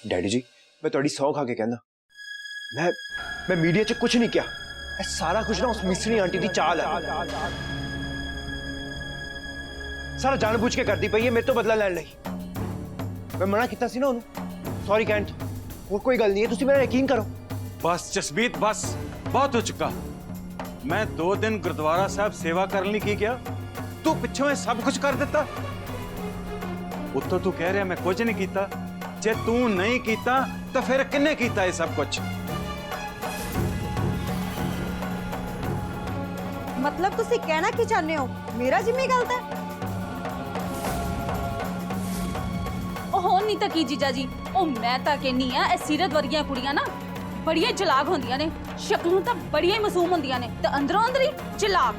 Daddy जी मैं थोड़ी सौ खा के कहना मैं मीडिया च कुछ नहीं किया। सारा कुछ ना उस मिसरी आंटी की चाल है। सारा जानबूझ के करती पई है मेरे तो बदला लैण लई। मैं मना किया सी ना उन्होंने सॉरी कहण तो। और कोई गल नहीं है, तुसी मेरा यकीन करो। बस जसमीत बस, बहुत हो चुका। मैं 2 दिन गुरुद्वारा साहब सेवा करने लई की गया, तू पिछों ये सब कुछ कर दिता। उत्तों तू कह रहा मैं कुछ नहीं कीता। जे तू नहीं कीता तो फिर किन्ने कीता ये सब कुछ? मतलब तुसी कहना की चाहते हो मेरा जिम्मे गलत है? ओह नहीं तो की जीजा जी, ओ मैं तो कहनी आ ए सीरत वर्गियां कुड़ियां ना बड़िया चलाक होंदियां ने, शक्लों तो बड़िया मासूम होंदियां ने ते अंदरों अंदर ही चलाक।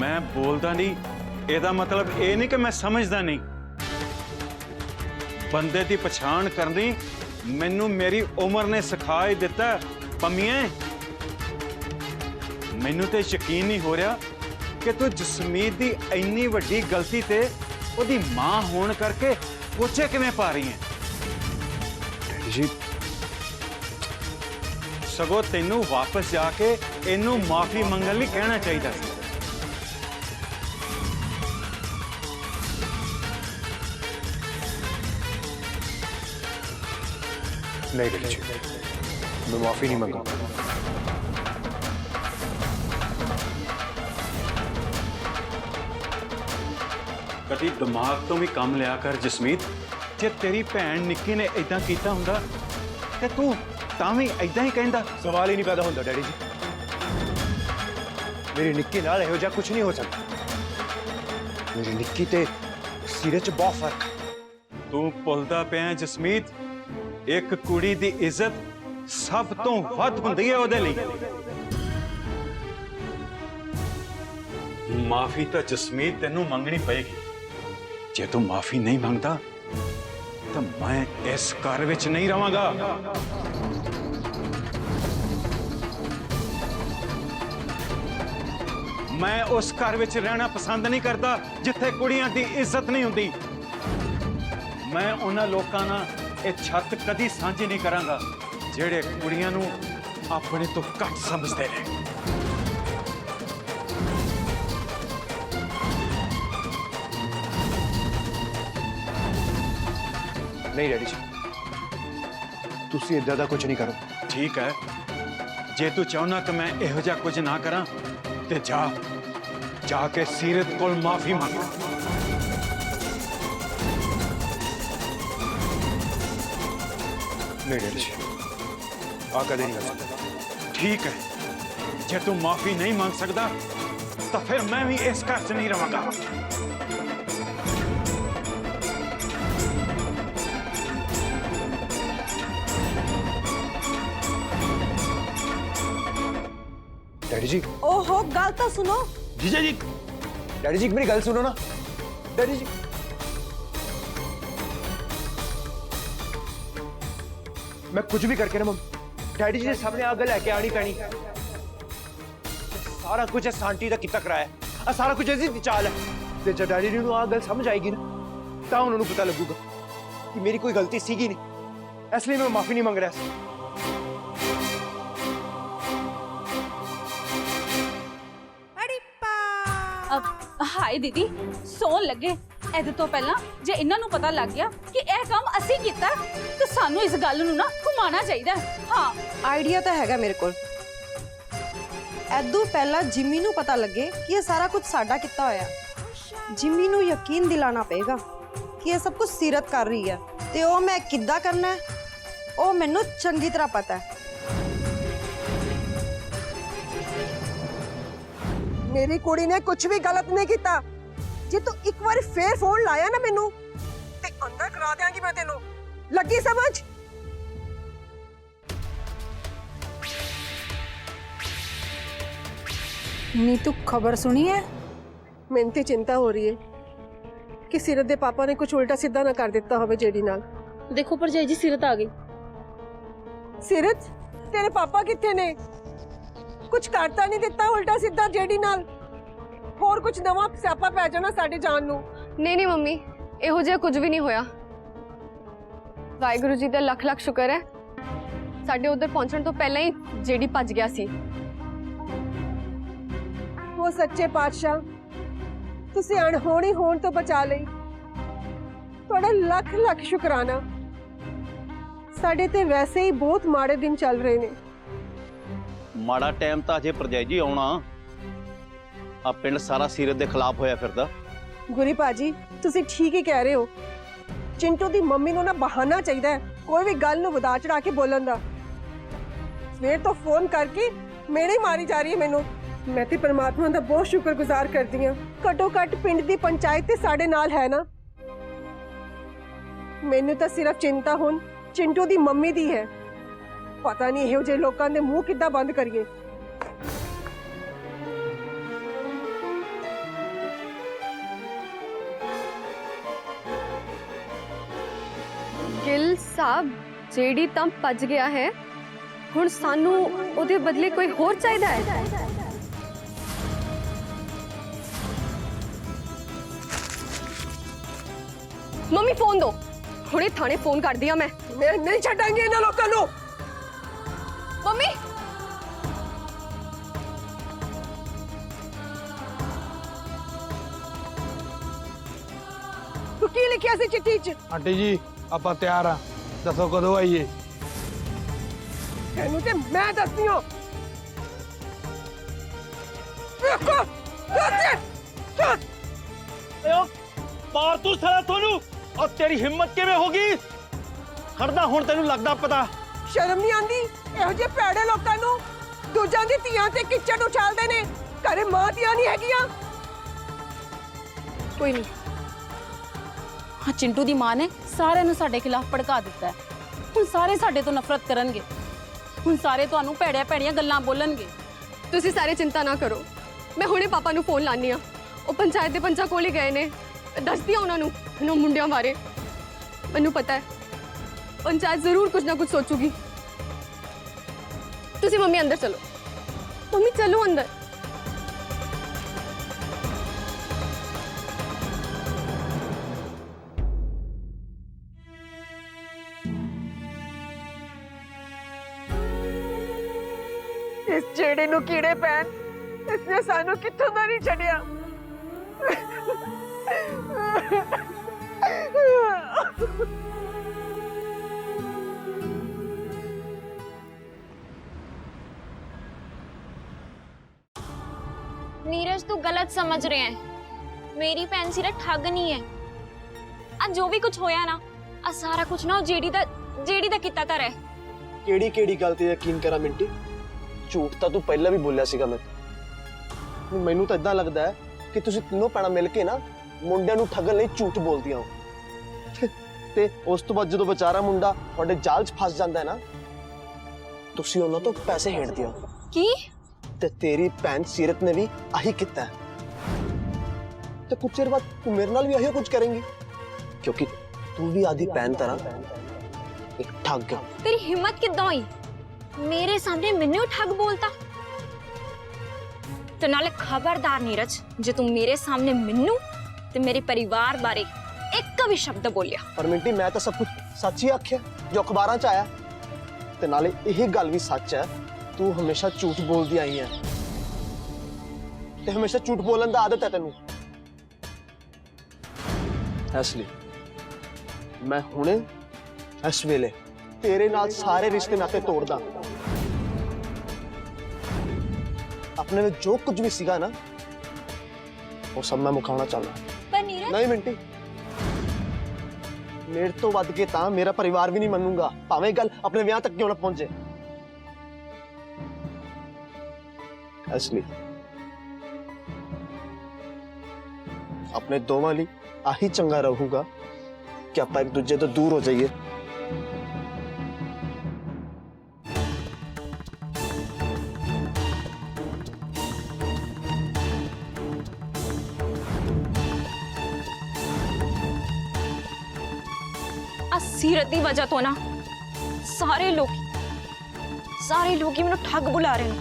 मैं बोलदा नहीं, एदा मतलब ये नहीं कि मैं समझदा नहीं। बंदे की पछाण करनी मैनू मेरी उम्र ने सिखा ही दिता। पम्मिए मैनू तो यकीन नहीं हो रहा कि तू जसमीत की इन्नी वड्डी गलती ते ओदी मां होने करके पोछे किवें पा रही है। डैडी जी सगों तेनू वापस जाके इनू माफी मंगन लई कहना चाहिए। नहीं डैडी जी मैं माफी नहीं मांगा। कभी दिमाग तो भी कम लिया कर जसमीत। जे तेरी भैन निक्की ने इदा किया हुंदा ते तू तां भी इदा ही कहंदा। सवाल ही नहीं पैदा होता डैडी जी। मेरी निक्की नाल इहो जिहा कुछ नहीं हो सकता। मेरी निक्की ते सीरत च बहुत फर्क। तू भुलदा पिया जसमीत, एक कुड़ी दी इज्जत सब तो वध हुंदी है ओदे लई। माफी तो जसमीत तेनू मंगनी पएगी। जे तू माफी नहीं मांगता तो मैं इस घर विच नहीं रहांगा। मैं उस घर विच रहना पसंद नहीं करता जिथे कुड़ियां दी इज्जत नहीं हुंदी। मैं उन्हां लोकां नाल ये छत कदी सांझी नहीं करांगा जेड़े कुड़ियां नू अपने तो घट समझते हैं। नहीं डैडी जी तुसी इदा दा कुछ नहीं करो। ठीक है, जे तू चाहना कि मैं इहो जिहा कुछ ना करा ते जाके सीरत कोल माफी मांग। नहीं डैडी जी आ कदे नहीं कर सकता। ठीक है, जे तू माफी नहीं मांग सकता तो फिर मैं भी इस घर से नहीं रहांगा। डैडी जी ओहो गल तो सुनो। जीजा जी डैडी जी मेरी गल सुनो ना। डैडी जी मैं कुछ भी करके ना मम्मी डैडी जी के सामने आ गल लैके आनी पैनी। सारा कुछ इस आंटी का किता कराया, सारा कुछ इसदी चाल है। ते जब डैडी जी नूं आ गल समझ आएगी ना तां उन्होंने पता लगूगा कि मेरी कोई गलती सीगी नहीं। इसलिए मैं माफी नहीं मांग रहा। हाय दीदी सौन लगे ਇਹਦੇ ਤੋਂ ਪਹਿਲਾਂ ਜੇ ਇਹਨਾਂ ਨੂੰ ਪਤਾ ਲੱਗ ਗਿਆ ਕਿ ਇਹ ਕੰਮ ਅਸੀਂ ਕੀਤਾ ਤੇ ਸਾਨੂੰ ਇਸ ਗੱਲ ਨੂੰ ਨਾ ਘੁਮਾਉਣਾ ਚਾਹੀਦਾ। ਹਾਂ ਆਈਡੀਆ ਤਾਂ ਹੈਗਾ ਮੇਰੇ ਕੋਲ। ਐਦੋਂ ਪਹਿਲਾਂ ਜਿਮੀ ਨੂੰ ਪਤਾ ਲੱਗੇ ਕਿ ਇਹ ਸਾਰਾ ਕੁਝ ਸਾਡਾ ਕੀਤਾ ਹੋਇਆ। ਜਿਮੀ ਨੂੰ ਯਕੀਨ ਦਿਲਾਣਾ ਪਏਗਾ ਕਿ ਇਹ ਸਭ ਕੁਝ ਸੀਰਤ ਕਰ ਰਹੀ ਹੈ ਤੇ ਉਹ ਮੈਂ ਕਿੱਦਾਂ ਕਰਨਾ ਹੈ ਉਹ ਮੈਨੂੰ ਚੰਗੀ ਤਰ੍ਹਾਂ ਪਤਾ ਹੈ। मेरी कुड़ी ने कुछ भी गलत नहीं किया। जे तू एक बार फिर फोन लाया ना मैनू ते अंदर करा देंगी मैं तेनू। लगी समझ? नी तू खबर सुनी है? मैनू ते चिंता हो रही है कि सीरत दे पापा ने कुछ उल्टा सीधा ना कर दिता होवे जेडी नाल। देखो भरजाई जी सीरत आ गई। सीरत तेरे पापा किथे ने? कुछ करता नहीं दिता उल्टा सीधा जेडी नाल। होर कुछ नवा स्यापा पै जाना साडे जान नू। नहीं नहीं मम्मी, इहो जिहा कुछ भी नहीं होया। ਵਾਹਿਗੁਰੂ ਜੀ ਦਾ ਲੱਖ ਲੱਖ ਸ਼ੁਕਰ ਹੈ ਸਾਡੇ ਉਧਰ ਪਹੁੰਚਣ ਤੋਂ ਪਹਿਲਾਂ ਹੀ ਜਿਹੜੀ ਭੱਜ ਗਿਆ ਸੀ। ਉਹ ਸੱਚੇ ਪਾਤਸ਼ਾਹ ਤੁਸੀਂ ਅਣਹੋਣੀ ਹੋਣ ਤੋਂ ਬਚਾ ਲਈ। ਤੁਹਾਡਾ ਲੱਖ ਲੱਖ ਸ਼ੁਕਰਾਨਾ। ਸਾਡੇ ਤੇ ਵੈਸੇ ਹੀ ਬਹੁਤ ਮਾੜੇ ਦਿਨ ਚੱਲ ਰਹੇ ਨੇ। ਮਾੜਾ ਟਾਈਮ ਤਾਂ ਅਜੇ ਭਰਜਾਈ ਜੀ ਆਉਣਾ। ਆ ਪਿੰਡ ਸਾਰਾ ਸੀਰਤ ਦੇ ਖਿਲਾਫ ਹੋਇਆ ਫਿਰਦਾ। ਗੁਰੀ ਭਾਜੀ ਤੁਸੀਂ ਠੀਕ ਹੀ ਕਹਿ ਰਹੇ ਹੋ। ਚਿੰਟੂ ਦੀ ਮੰਮੀ ਨੂੰ ਨਾ ਬਹਾਨਾ ਚਾਹੀਦਾ ਹੈ ਕੋਈ ਵੀ ਗੱਲ ਨੂੰ ਵਧਾ ਚੜਾ ਕੇ ਬੋਲਣ ਦਾ। ਸਵੇਰ ਤੋਂ ਫੋਨ ਕਰਕੇ ਮੇਰੇ ਮਾਰੀ ਜਾ ਰਹੀ ਹੈ ਮੈਨੂੰ। ਮੈਂ ਤੇ ਪਰਮਾਤਮਾ ਦਾ ਬਹੁਤ ਸ਼ੁਕਰਗੁਜ਼ਾਰ ਕਰਦੀ ਹਾਂ ਘੱਟੋ ਘੱਟ ਪਿੰਡ ਦੀ ਪੰਚਾਇਤ ਤੇ ਸਾਡੇ ਨਾਲ ਹੈ ਨਾ। ਮੈਨੂੰ ਤਾਂ ਸਿਰਫ ਚਿੰਤਾ ਹੁਣ ਚਿੰਟੂ ਦੀ ਮੰਮੀ ਦੀ ਹੈ। ਪਤਾ ਨਹੀਂ ਇਹੋ ਜਿਹੇ ਲੋਕਾਂ ਦੇ ਮੂੰਹ ਕਿੱਦਾਂ ਬੰਦ ਕਰੀਏ। ਗਿੱਲ ਸਾਹਿਬ ਜਿਹੜੀ ਤਾਂ ਭੱਜ ਗਿਆ ਹੈ ਹੁਣ ਸਾਨੂੰ ਉਹਦੇ ਬਦਲੇ ਕੋਈ ਹੋਰ ਚਾਹੀਦਾ ਹੈ। ਮੰਮੀ ਫੋਨ ਦੋ ਹੁਣੇ ਥਾਣੇ ਫੋਨ ਕਰਦੀ ਆ ਮੈਂ ਨਹੀਂ ਛੱਡਾਂਗੇ ਇਹਨਾਂ ਲੋਕਾਂ ਨੂੰ। ਮੰਮੀ ਤੂੰ ਕੀ ਲਿਖਿਆ ਸੀ ਚਿੱਠੀ 'ਚ? ਆਂਟੀ ਜੀ ਆਪਾਂ ਤਿਆਰ ਆ, ਦੱਸੋ ਕਦੋਂ ਆਈਏ? ਤੈਨੂੰ ਤੇ ਮੈਂ ਦੱਸਦੀ ਹਾਂ। ਵੇਖੋ ਮਾਰ ਤੂੰ ਸਾਲਾ ਤੁਹਾਨੂੰ। ਔਰ ਤੇਰੀ ਹਿੰਮਤ ਕਿਵੇਂ ਹੋ ਗਈ? ਖੜਦਾ ਹੁਣ ਤੈਨੂੰ ਲੱਗਦਾ ਪਤਾ। ਸ਼ਰਮ ਨਹੀਂ ਆਂਦੀ ਇਹੋ ਜਿਹੇ ਭੈੜੇ ਲੋਕਾਂ ਨੂੰ। ਦੂਜਿਆਂ ਦੀ ਧੀਆਂ ਤੇ ਕਿਚੜ ਉਛਾਲਦੇ ਨੇ। ਘਰੇ ਮਾਂ ਧੀਆਂ ਨਹੀਂ ਹੈਗੀਆਂ। ਕੋਈ ਨਹੀਂ। ਹਾਂ ਚਿੰਟੂ ਦੀ ਮਾਂ ਨੇ ਸਾਰਿਆਂ ਨੂੰ ਸਾਡੇ ਖਿਲਾਫ ਭੜਕਾ ਦਿੱਤਾ ਹੈ। ਹੁਣ ਸਾਰੇ ਸਾਡੇ ਤੋਂ ਨਫ਼ਰਤ ਕਰਨਗੇ। ਹੁਣ ਸਾਰੇ ਤੁਹਾਨੂੰ ਭੈੜੀਆਂ ਭੈੜੀਆਂ ਗੱਲਾਂ ਬੋਲਣਗੇ। ਤੁਸੀਂ ਸਾਰੇ ਚਿੰਤਾ ਨਾ ਕਰੋ ਮੈਂ ਹੁਣੇ ਪਾਪਾ ਨੂੰ ਫੋਨ ਲਾਨੀ ਆ। ਉਹ ਪੰਚਾਇਤ ਦੇ ਪੰਚਾਂ ਕੋਲ ਹੀ ਗਏ ਨੇ। ਦੱਸਦੀ ਆ ਉਹਨਾਂ ਨੂੰ ਮੁੰਡਿਆਂ ਬਾਰੇ। ਮੈਨੂੰ ਪਤਾ ਹੈ ਪੰਚਾਇਤ ਜ਼ਰੂਰ ਕੁਝ ਨਾ ਕੁਝ ਸੋਚੂਗੀ। ਤੁਸੀਂ ਮੰਮੀ ਅੰਦਰ ਚਲੋ। ਮੰਮੀ ਚਲੋ ਅੰਦਰ। ਇਸ ਜਿਹੜੇ ਨੂੰ ਕੀੜੇ ਪੈਣ ਇਸਨੇ ਸਾਨੂੰ ਕਿੱਥੋਂ ਦਾ ਨਹੀਂ ਛੱਡਿਆ। नीरज तू गलत समझ रहे हैं। मेरी भैन सिर्फ ठग नहीं है। आज जो भी कुछ होया ना आ सारा कुछ ना जेडी दा किता तर है। ਕਿਹੜੀ ਗੱਲ ਤੇ ਯਕੀਨ ਕਰਾਂ ਮਿੰਟੀ? ਝੂਠ ਤਾਂ ਤੂੰ ਪਹਿਲਾਂ ਵੀ ਬੋਲਿਆ ਸੀਗਾ। ਮੈਨੂੰ ਤਾਂ ਇਦਾਂ ਲੱਗਦਾ ਹੈ ਕਿ ਤੁਸੀਂ ਤਿੰਨੋਂ ਭੈਣਾਂ ਮਿਲ ਕੇ ਨਾ ਮੁੰਡਿਆਂ ਨੂੰ ਠੱਗਣ ਲਈ ਝੂਠ ਬੋਲਦੀਆਂ ਹੋ। ਤੇ ਉਸ ਤੋਂ ਬਾਅਦ ਜਦੋਂ ਵਿਚਾਰਾ ਮੁੰਡਾ ਤੁਹਾਡੇ ਜਾਲ 'ਚ ਫਸ ਜਾਂਦਾ ਹੈ ਨਾ ਤੁਸੀਂ ਉਹਨਾਂ ਤੋਂ ਪੈਸੇ ਹੇੜਦੇ ਹੋ। की ਤੇ ਤੇਰੀ ਭੈਣ ਸੀਰਤ ਨੇ ਵੀ ਆਹੀ ਕੀਤਾ ਹੈ। ਤੇ ਕੁਝ ਚਿਰ ਬਾਅਦ ਤੂੰ ਮੇਰੇ ਨਾਲ ਵੀ ਆਹੀ ਕੁਝ ਕਰੇਂਗੀ ਕਿਉਂਕਿ ਤੂੰ ਵੀ ਆਦੀ ਭੈਣ ਤਰ੍ਹਾਂ ਇੱਕ ਠੱਗ। तेरी हिम्मत किद्दां हुई मेरे सामने मैनू ठग बोलता? तो नाले खबरदार नीरज जे तू मेरे सामने मैनू ते मेरे परिवार बारे एक भी शब्द बोलिया। पर मिंटी मैं तो सब कुछ सच ही आख्या जो अखबारां च आया। ते नाले यही गल भी सच है तू हमेशा झूठ बोलदी आई है ते हमेशा झूठ बोलन दा आदत है तेनू। इसलिए मैं हुणे इस वेले तेरे नाल सारे रिश्ते नाते तोड़दा। अपने में जो कुछ भी सीगा ना वो सब मैं मुकाना चाहना। पर नीरज नहीं मिंटी मेरे तो वध के तां मेरा परिवार भी नहीं मनूंगा भावें गल अपने विआह तक क्यों ना पहुंचे। इसलिए अपने दोवां लई आही चंगा रहूगा कि आप एक दूजे तो दूर हो जाइए। सीरत की वजह तो ना सारे लोग ही मैनू ठग बुला रहे हैं।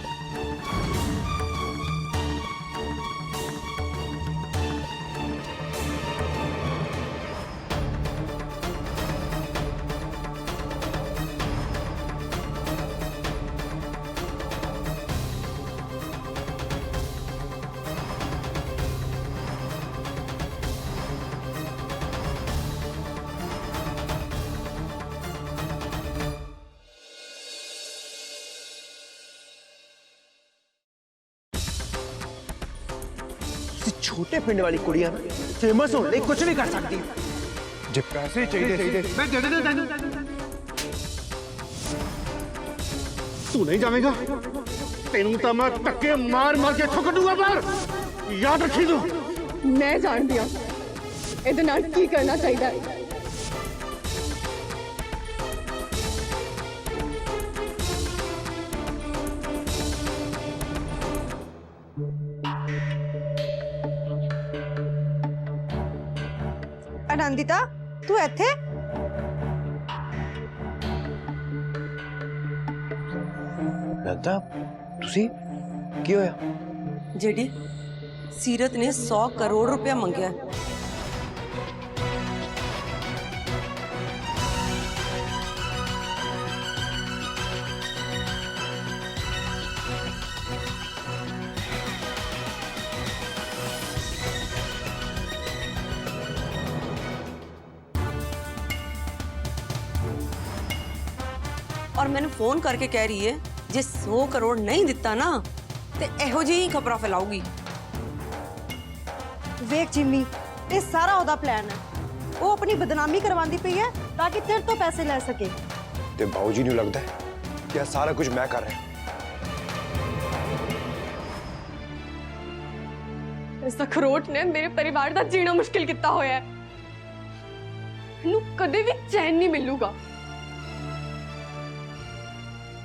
ਛੋਟੇ ਪਿੰਡ ਵਾਲੀ ਕੁੜੀਆਂ ਫੇਮਸ ਹੋਣ ਲਈ ਕੁਝ ਵੀ ਕਰ ਸਕਦੀ ਜੇ ਪੈਸੇ ਚਾਹੀਦੇ ਸੀ ਮੈਂ ਦੇ ਦੇ ਤੈਨੂੰ। ਤੂੰ ਨਹੀਂ ਜਾਵੇਂਗਾ, ਤੈਨੂੰ ਤਾਂ ਮੈਂ ਧੱਕੇ ਮਾਰ ਮਾਰ ਕੇ ਠੋਕ ਦੂੰਗਾ ਬਾਹਰ, ਯਾਦ ਰੱਖੀ ਤੂੰ। ਮੈਂ ਜਾਣਦੀ ਹਾਂ ਇਹਦੇ ਨਾਲ ਕੀ ਕਰਨਾ ਚਾਹੀਦਾ ਹੈ। ਅਨੰਦਿਤਾ ਤੂੰ ਇੱਥੇ? ਲੱਗਦਾ ਤੁਸੀਂ ਕੀ ਹੋਇਆ? ਜਿਹੜੀ ਸੀਰਤ ਨੇ 100 ਕਰੋੜ रुपया ਮੰਗਿਆ ਹੈ। और मैंने फोन करके कह रही है जे 100 करोड़ नहीं दिता ना ते एहो जी खबरां फैलाऊगी। ਵੇਖ ਜਿੰਮੀ, ਇਹ ਸਾਰਾ ਉਹਦਾ ਪਲਾਨ ਹੈ। ਉਹ ਆਪਣੀ ਬਦਨਾਮੀ ਕਰਵਾਉਂਦੀ ਪਈ ਹੈ ਤਾਂ ਕਿ ਤੇਰੇ ਤੋਂ ਪੈਸੇ ਲੈ ਸਕੇ। ਤੇ ਬਾਊ ਜੀ ਨੂੰ ਲੱਗਦਾ ਹੈ ਕਿ ਇਹ ਸਾਰਾ ਕੁਝ ਮੈਂ ਕਰ ਰਿਹਾ। इस अखरोट ने मेरे परिवार का जीना मुश्किल किया होया है। मैनू कदे भी चैन नहीं मिलूगा।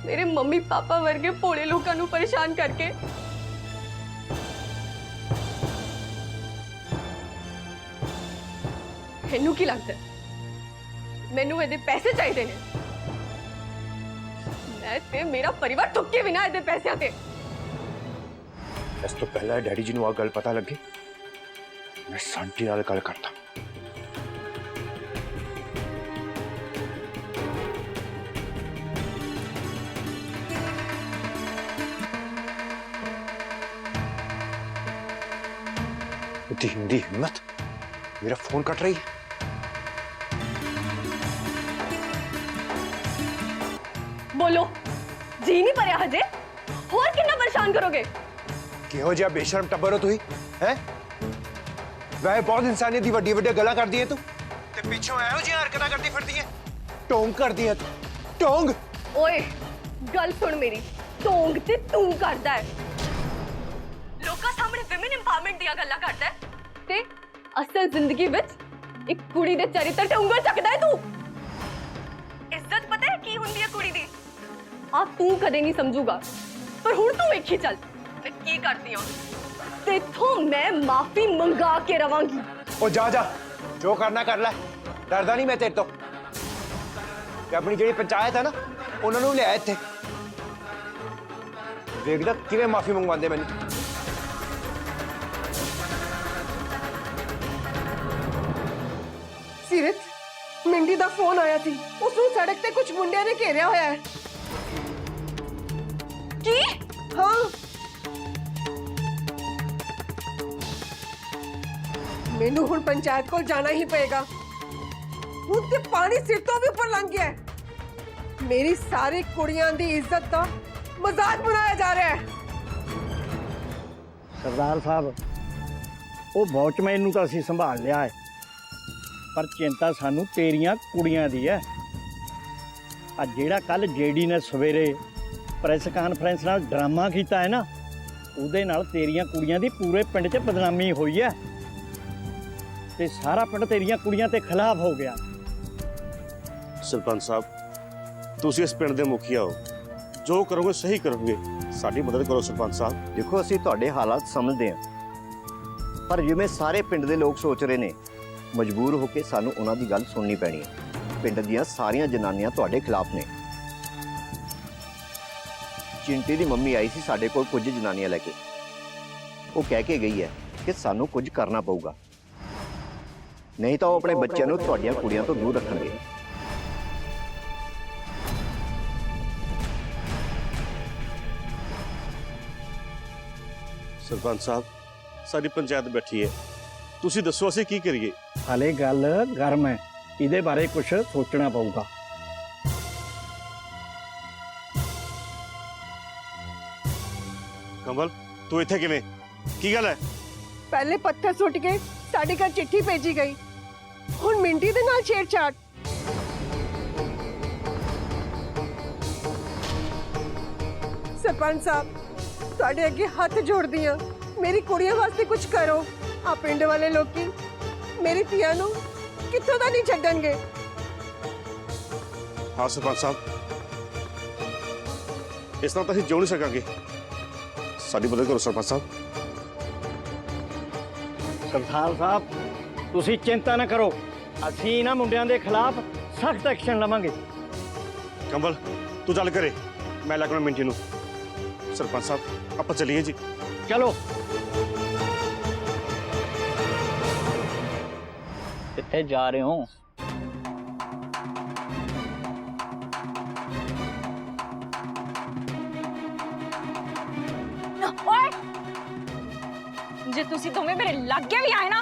मेरे मम्मी पापा वर्गे भोले लोगों को परेशान करके मैनू की लगता है मैनू ये पैसे चाहिए ने। मैं ते मेरा परिवार थुके बिना ये पैसों ते। इस तो पहला डैडी जी को गल पता लगे मैं सांटी नाल गल करता। इतनी हिंदी हिम्मत, मेरा फोन कट रही है। बोलो जी नहीं भरिया हजे, होर कितना परेशान करोगे? किहो जिहा बेशरम टब्बर हो तुही है? वह बहुत इंसानियत दी वड्डी वड्डी गल्लां करदी है तू ते पिछों एहो जिहा हरकतां करदी फिरदी है। टोंग करदी है तू, टोंग। ओए गल सुन मेरी, टोंग ते तू करदा है। लोकां सामने विमेन एम्पावरमेंट दी गल्लां करदा है ते असल जिंदगी विच एक कुड़ी दे चरित्र ते उंगल चकदा है तू। इज्जत पता है की हुंदी है कुड़ी दी? आ तू कदे नहीं समझूगा, पर हुण तू वेखी चल मैं की करदी हूं। तेथों मैं माफी मंगा के रवांगी। ओ जा जा, जो करना कर ले, डरदा नहीं मैं तेरे तो। ते अपनी जेड़ी पंचायत है ना उन्हां नूं लिया इत्थे, देखदा किवें माफी मंगवांदे मैनूं। सीरत, मिंडी दा फोन आया थी, उसनूं सड़क ते कुछ मुंडिया ने घेरिया होया है। की? हाँ, मैनू हुण पंचायत को जाना ही पएगा। हुण ते पानी सिर तो भी ऊपर लंघ गया है। मेरी सारी कुड़ियां दी इज्जत दा मजाक बनाया जा रहा है। सरदार साहब, वो वॉचमैन नूं तां असीं संभाल लिया है, पर चिंता सानू तेरियां कुड़ियां दी है। आ जेड़ा कल जेडी ने सवेरे प्रेस कानफ्रेंस नाल ड्रामा कीता है ना, उहदे नाल तेरियां कुड़ियां दी पूरे पिंड 'च बदनामी हुई है ते सारा पिंड तेरियां कुड़ियां ते खिलाफ हो गया। सरपंच साहब, तुसी इस पिंड दे मुखिया हो, जो करोगे सही करोगे, साडी मदद करो सरपंच साहब। देखो असीं तुहाडे हालात समझदे हां, पर जिवें सारे पिंड दे लोग सोच रहे ने, मजबूर होके सानू उन्हां दी गल सुननी पैनी है। पिंड दीयां सारियां जनानियां तुहाडे खिलाफ ने। चिंटी दी मम्मी आई सी साडे कोल कुछ जनानियां लैके, वो कह के गई है कि सानू कुछ करना पऊगा, नहीं तो वो अपने बच्चों नूं तुहाडीआं कुड़ियां तो दूर रखणगे। सरपंच साहब, साडी पंचायत बैठी है, तुसी दसो असीं की करिए? हाले गल गर्म है, इहदे बारे कुछ सोचना पऊगा। कमल, तू इत्थे किवें? की गल है? ਪਹਿਲੇ ਪੱਥਰ ਸੁੱਟ ਕੇ ਸਾਡੇ ਘਰ ਚਿੱਠੀ ਭੇਜੀ ਗਈ, ਹੁਣ ਮਿੰਟੀ ਦੇ ਨਾਲ ਛੇੜਛਾੜ। ਸਰਪੰਚ ਸਾਹਿਬ, ਤੁਹਾਡੇ ਅੱਗੇ ਹੱਥ ਜੋੜਦੀ ਹਾਂ, ਮੇਰੀ ਕੁੜੀਆਂ ਵਾਸਤੇ ਕੁਝ ਕਰੋ। ਆ ਪਿੰਡ ਵਾਲੇ ਲੋਕੀ ਮੇਰੀ ਧੀਆਂ ਨੂੰ ਕਿੱਥੋਂ ਦਾ ਨਹੀਂ ਛੱਡਣਗੇ। ਹਾਂ ਸਰਪੰਚ ਸਾਹਿਬ, ਇਸ ਤਰ੍ਹਾਂ ਤਾਂ ਅਸੀਂ ਜਿਉ ਨਹੀਂ ਸਕਾਂਗੇ। ਸਾਡੀ ਮਦਦ ਕਰੋ ਸਰਪੰਚ ਸਾਹਿਬ। ਸਰਦਾਰ ਸਾਹਿਬ, ਤੁਸੀਂ ਚਿੰਤਾ ਨਾ ਕਰੋ, ਅਸੀਂ ਇਹਨਾਂ ਮੁੰਡਿਆਂ ਦੇ ਖਿਲਾਫ ਸਖਤ ਐਕਸ਼ਨ ਲਵਾਂਗੇ। ਕੰਵਲ ਤੂੰ ਚੱਲ ਕਰੇ, ਮੈਂ ਲੱਗਣਾ ਮਿੰਟੀ ਨੂੰ। ਸਰਪੰਚ ਸਾਹਿਬ ਆਪਾਂ ਚੱਲੀਏ ਜੀ। ਚਲੋ। ਕਿੱਥੇ ਜਾ ਰਹੇ ਹੋ? ਓਏ, ਜੇ ਤੁਸੀਂ ਦੋਵੇਂ ਮੇਰੇ ਲਾਗੇ ਵੀ ਆਏ ਨਾ,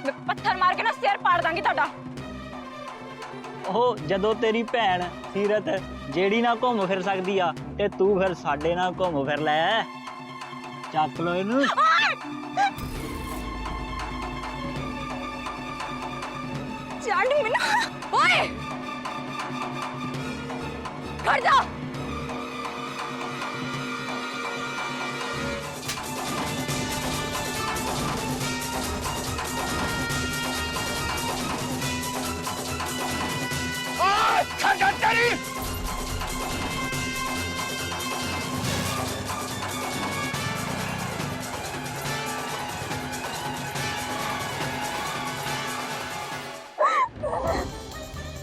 ਮੈਂ ਪੱਥਰ ਮਾਰ ਕੇ ਨਾ ਸਿਰ ਪਾੜ ਦਾਂਗੀ ਤੁਹਾਡਾ। ਉਹ ਜਦੋਂ ਤੇਰੀ ਭੈਣ ਸੀਰਤ ਜਿਹੜੀ ਨਾ ਘੁੰਮ ਫਿਰ ਸਕਦੀ ਆ, ਤੇ ਤੂੰ ਫਿਰ ਸਾਡੇ ਨਾਲ ਘੁੰਮ ਫਿਰ ਲੈ। ਚੱਕ ਲੋ ਇਹਨੂੰ। ਛੱਡ ਮੈਨੂੰ। ਓਏ ਖੜ ਜਾ।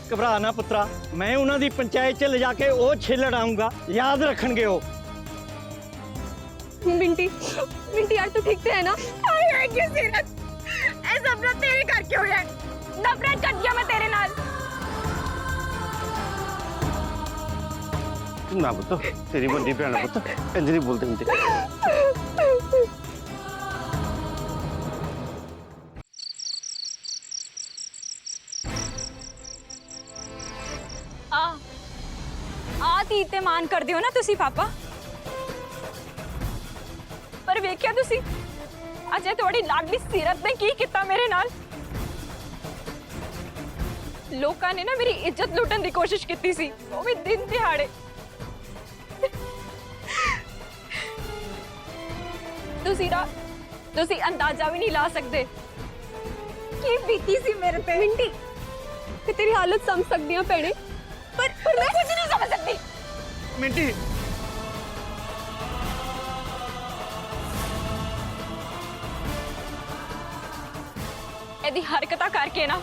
ਘਬਰਾ ਨਾ ਪੁੱਤਰਾ, ਮੈਂ ਉਹਨਾਂ ਦੀ ਪੰਚਾਇਤ 'ਚ ਲਿਜਾ ਕੇ ਉਹ ਛਿੱਲੜ ਆਉਂਗਾ, ਯਾਦ ਰੱਖਣਗੇ ਉਹ। मिंटी मिंटी यार तू ठीक से है ना? हाय क्यों सीरत, ऐ सब ना तेरे करके होया है। नफरत कर दिया मैं तेरे नाल। ना पुत्त, तेरी बड़ी भैन पुत्त इंज नहीं बोलते ਹੁੰਦੇ। ਆ ਤੀ ਤੇ ਮਾਨ ਕਰਦੇ ਹੋ ਨਾ ਤੁਸੀਂ ਪਾਪਾ, ਪਰ ਵੇਖਿਆ ਤੁਸੀਂ ਅਜੇ ਤੁਹਾਡੀ ਲਾਡਲੀ ਸੀਰਤ ਨੇ ਕੀ ਕੀਤਾ ਮੇਰੇ ਨਾਲ। ਲੋਕਾਂ ਨੇ ਨਾ ਮੇਰੀ ਇੱਜ਼ਤ ਲੁੱਟਣ ਦੀ ਕੋਸ਼ਿਸ਼ ਕੀਤੀ ਸੀ, ਉਹ ਵੀ ਦਿਨ ਦਿਹਾੜੇ। ਤੁਸੀਂ ਅੰਦਾਜ਼ਾ ਵੀ ਨਹੀਂ ਲਾ ਸਕਦੇ ਕੀ ਬੀਤੀ ਸੀ ਮੇਰੇ पे। मिंटी मैं तेरी हालत समझ सकती हूँ भैने, पर मैं कुछ नहीं समझ सकती। मिंटी ਇਹਦੀ ਹਰਕਤਾਂ ਕਰਕੇ ਨਾ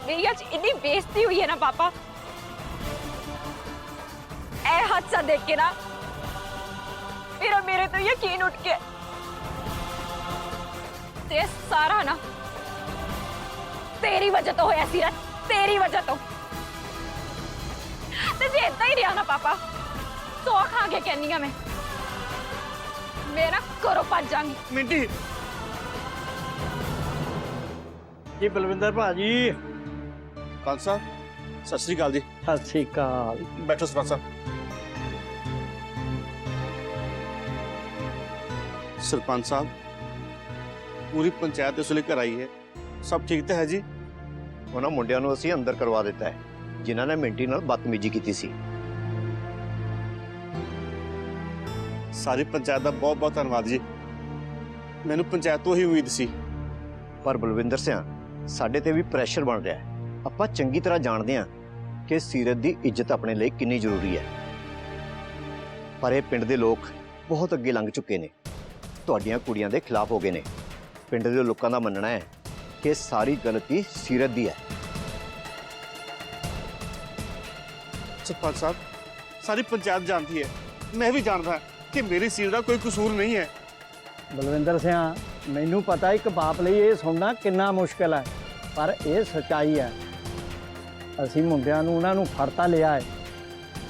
ਮੇਰੀ ਅੱਜ ਇੰਨੀ ਬੇਇੱਜ਼ਤੀ ਹੋਈ ਹੈ ਨਾ ਪਾਪਾ। ਇਹ ਹਾਦਸਾ ਦੇਖ ਕੇ ਨਾ ਮੇਰਾ ਮੇਰੇ ਤੋਂ ਯਕੀਨ ਉੱਠ ਗਿਆ ਤੇ ਸਾਰਾ ਨਾ तेरी वजह तो होया सीरत, तेरी वजह तो। ते जे इतना ही रहा ना पापा, तो खा के कहनी मैं मेरा करो भज जाऊंगी। मिंटी जी बलविंदर भाजी। पंच साहब सत श्री अकाल जी। सत श्री अकाल। बैठो सरपंच साहब। सरपंच साहब पूरी पंचायत इस लिए घर आई है, सब ठीक तो है जी? ਉਹਨਾਂ ਮੁੰਡਿਆਂ ਨੂੰ ਅਸੀਂ ਅੰਦਰ ਕਰਵਾ ਦਿੱਤਾ ਹੈ ਜਿਨ੍ਹਾਂ ਨੇ ਮਿੰਟੀ ਨਾਲ ਬਦਤਮੀਜ਼ੀ ਕੀਤੀ ਸੀ। ਸਾਰੀ ਪੰਚਾਇਤ ਦਾ ਬਹੁਤ ਬਹੁਤ ਧੰਨਵਾਦ ਜੀ, ਮੈਨੂੰ ਪੰਚਾਇਤ ਤੋਂ ਹੀ ਉਮੀਦ ਸੀ। ਪਰ ਬਲਵਿੰਦਰ ਸਿਆ, ਸਾਡੇ ਤੇ ਵੀ ਪ੍ਰੈਸ਼ਰ ਬਣ ਰਿਹਾ ਹੈ। ਆਪਾਂ ਚੰਗੀ ਤਰ੍ਹਾਂ ਜਾਣਦੇ ਹਾਂ ਕਿ ਸੀਰਤ ਦੀ ਇੱਜ਼ਤ ਆਪਣੇ ਲਈ ਕਿੰਨੀ ਜ਼ਰੂਰੀ ਹੈ, ਪਰ ਇਹ ਪਿੰਡ ਦੇ ਲੋਕ ਬਹੁਤ ਅੱਗੇ ਲੰਘ ਚੁੱਕੇ ਨੇ, ਤੁਹਾਡੀਆਂ ਕੁੜੀਆਂ ਦੇ ਖਿਲਾਫ ਹੋ ਗਏ ਨੇ। ਪਿੰਡ ਦੇ ਲੋਕਾਂ ਦਾ ਮੰਨਣਾ ਹੈ कि सारी गलती सीरत दी है। सरपंच साहब सारी पंचायत जानती है, मैं भी जानता कि मेरी सीरत का कोई कसूर नहीं है। बलविंदर सिंह, मैनू पता एक बाप लिए ये सुनना कितना मुश्किल है, पर यह सच्चाई है। असी मुंडियां नूं उन्हां नूं फड़ तां लिया है,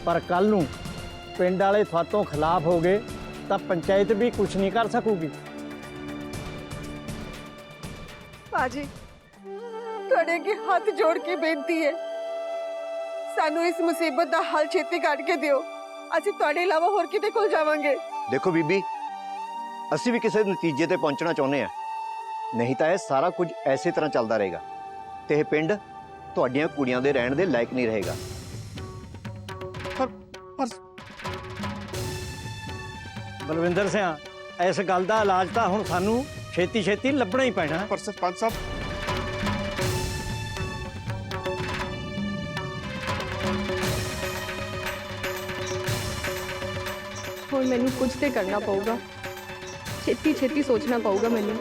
पर कल नूं पिंड वाले थातों खिलाफ हो गए तो पंचायत भी कुछ नहीं कर सकूगी। पाजी ਤੁਹਾਡੇ ਅੱਗੇ ਹੱਥ ਜੋੜ ਕੇ ਬੇਨਤੀ ਹੈ, ਸਾਨੂੰ ਇਸ ਮੁਸੀਬਤ ਦਾ ਹੱਲ ਛੇਤੀ ਕੱਢ ਕੇ ਦਿਓ। ਅਸੀਂ ਤੁਹਾਡੇ ਇਲਾਵਾ ਹੋਰ ਕਿਤੇ ਕੋਲ ਜਾਵਾਂਗੇ। देखो बीबी, ਅਸੀਂ ਵੀ ਕਿਸੇ ਨਤੀਜੇ ਤੇ ਪਹੁੰਚਣਾ ਚਾਹੁੰਦੇ ਆ, ਨਹੀਂ ਤਾਂ ਇਹ ਸਾਰਾ ਕੁਝ ਐਸੇ ਤਰ੍ਹਾਂ ਚੱਲਦਾ ਰਹੇਗਾ ਤੇ ਇਹ ਪਿੰਡ ਤੁਹਾਡੀਆਂ ਕੁੜੀਆਂ ਦੇ ਰਹਿਣ ਦੇ ਲਾਇਕ ਨਹੀਂ ਰਹੇਗਾ। ਬਲਵਿੰਦਰ ਸਿਆ, ਇਸ ਗੱਲ ਦਾ ਇਲਾਜ ਤਾਂ ਹੁਣ ਸਾਨੂੰ ਛੇਤੀ ਛੇਤੀ ਲੱਭਣਾ ਹੀ ਪੈਣਾ। ਪਰ ਸਰਪੰਚ ਸਾਹਿਬ, ਹੁਣ ਮੈਨੂੰ ਕੁਝ ਤੇ ਕਰਨਾ ਪਊਗਾ, ਛੇਤੀ ਛੇਤੀ ਸੋਚਣਾ ਪਊਗਾ ਮੈਨੂੰ।